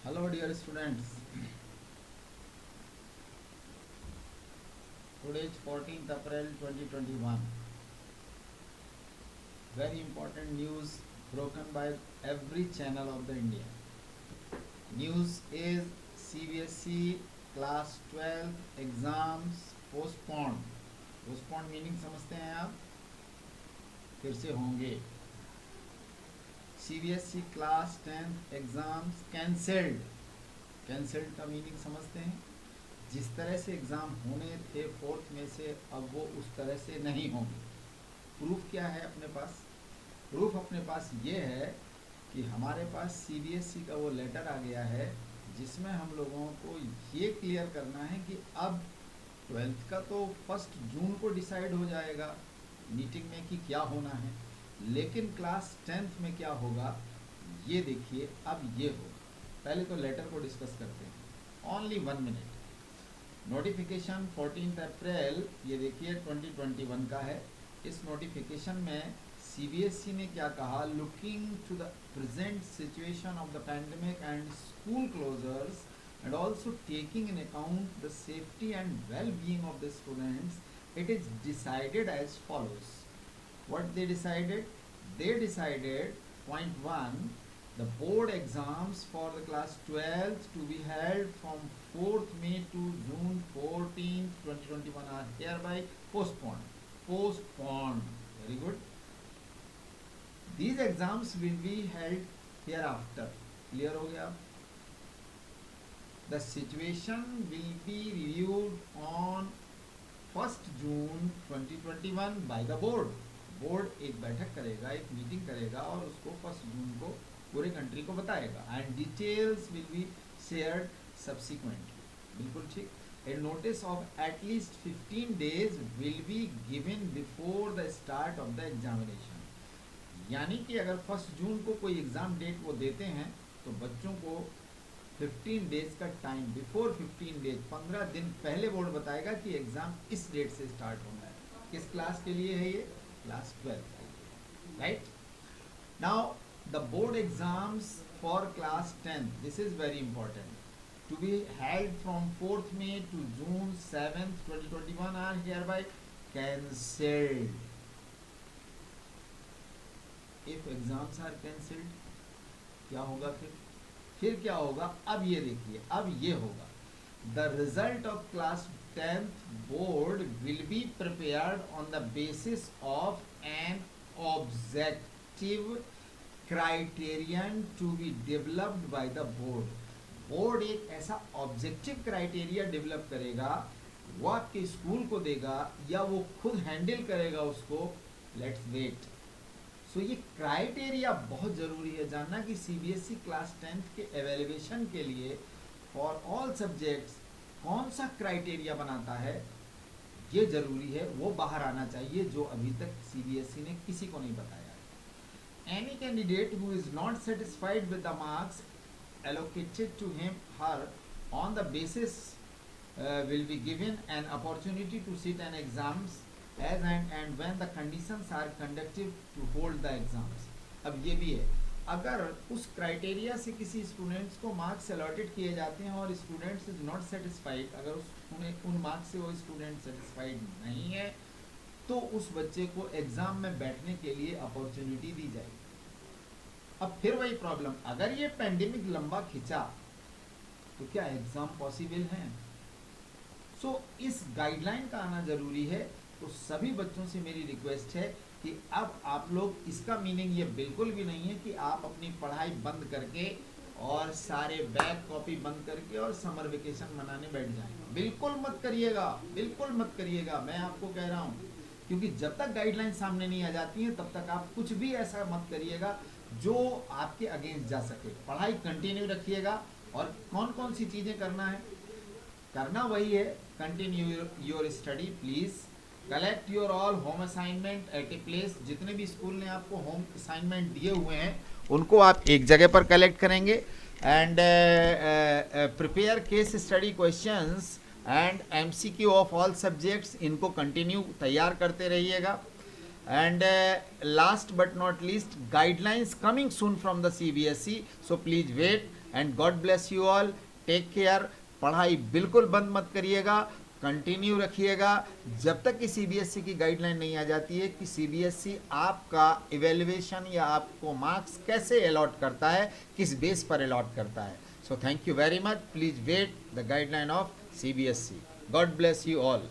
Hello dear students, today is 14th April 2021. Very important news broken by every channel of the India. News is CBSE class 12 exams postponed. Postponed meaning समझते हैं आप? फिर से होंगे. CBSE class 10th exams cancelled. Cancelled का meaning समझते हैं? जिस तरह से एग्ज़ाम होने थे 4th में से अब वो उस तरह से नहीं होंगे. प्रूफ क्या है अपने पास? प्रूफ अपने पास ये है कि हमारे पास CBSE का वो लेटर आ गया है जिसमें हम लोगों को ये क्लियर करना है कि अब 12th का तो 1 जून को डिसाइड हो जाएगा मीटिंग में कि क्या होना है, लेकिन क्लास 10th में क्या होगा ये देखिए. अब ये होगा. पहले तो लेटर को डिस्कस करते हैं. Only 1 minute. नोटिफिकेशन 14 अप्रैल ये देखिए 2021 का है. इस नोटिफिकेशन में CBSE ने क्या कहा? Looking to the present situation of the pandemic and school closures and also taking in account the safety and well-being of the students, it is decided as follows. What they decided? They decided, point 1, the board exams for the class 12th to be held from 4th May to June 14th, 2021 are hereby postponed. Postponed. Very good. These exams will be held hereafter. Clear हो गया? The situation will be reviewed on 1st June 2021 by the board. Board एक बैठक करेगा, एक meeting करेगा और उसको 1 जून को पूरे कंट्री को बताएगा. And details will be shared subsequently. बिल्कुल ठीक. A notice of at least 15 days will be given before the start of the examination. यानी कि अगर 1 जून को कोई एग्ज़ाम डेट वो देते हैं तो बच्चों को 15 days का टाइम, बिफोर 15 days, 15 दिन पहले बोर्ड बताएगा कि एग्ज़ाम इस डेट से स्टार्ट होना है. किस क्लास के लिए है ये? Class 12. Right. Now the board exams for class 10th, this is very important, to be held from 4th May to June 7th 2021 are hereby cancelled. If exams are cancelled क्या होगा? फिर क्या होगा? अब ये देखिए, अब ये होगा. The result of class 10th board will be prepared on the basis of an objective criterion to be developed by the board. Board एक ऐसा ऑब्जेक्टिव क्राइटेरिया डेवलप करेगा, वो आपके स्कूल को देगा या वो खुद हैंडल करेगा उसको. Let's wait. सो ये क्राइटेरिया बहुत ज़रूरी है जानना कि CBSE क्लास 10th के एवेल्युएशन के लिए फॉर ऑल सब्जेक्ट्स कौन सा क्राइटेरिया बनाता है, ये ज़रूरी है. वो बाहर आना चाहिए जो अभी तक CBSE ने किसी को नहीं बताया है. Any candidate who is not satisfied with the marks allocated to him her on the basis will be given an opportunity to sit an exams as and when the conditions are conducive to hold the exams. अब ये भी है, अगर उस criteria से किसी students को marks allotted किए जाते हैं और स्टूडेंट्स इज नॉट सेटिस्फाइड, अगर उन मार्क्स से वो स्टूडेंट सेटिस्फाइड नहीं है तो उस बच्चे को एग्ज़ाम में बैठने के लिए अपॉर्चुनिटी दी जाएगी. अब फिर वही प्रॉब्लम, अगर ये पेंडेमिक लंबा खिंचा तो क्या एग्ज़ाम पॉसिबल हैं? सो इस गाइडलाइन का आना ज़रूरी है. तो सभी बच्चों से मेरी रिक्वेस्ट है कि अब आप लोग, इसका मीनिंग ये बिल्कुल भी नहीं है कि आप अपनी पढ़ाई बंद करके और सारे बैग कॉपी बंद करके और समर वेकेशन मनाने बैठ जाएंगे. बिल्कुल मत करिएगा, बिल्कुल मत करिएगा. मैं आपको कह रहा हूँ, क्योंकि जब तक गाइडलाइन सामने नहीं आ जाती हैं तब तक आप कुछ भी ऐसा मत करिएगा जो आपके अगेंस्ट जा सके. पढ़ाई कंटिन्यू रखिएगा. और कौन कौन सी चीज़ें करना है? करना वही है, continue your study please. Collect your all home assignment at a place. जितने भी स्कूल ने आपको होम असाइनमेंट दिए हुए हैं उनको आप एक जगह पर कलेक्ट करेंगे. And prepare case study questions and MCQ of all subjects. इनको कंटिन्यू तैयार करते रहिएगा. And last but not least, guidelines coming soon from the CBSE, so please wait. And God bless you all, take care. पढ़ाई बिल्कुल बंद मत करिएगा, continue रखिएगा जब तक कि सीबीएसई की गाइडलाइन नहीं आ जाती है कि सीबीएसई आपका इवेल्युएशन या आपको मार्क्स कैसे अलॉट करता है, किस बेस पर अलॉट करता है। So thank you very much, please wait the guideline of CBSE. God bless you all.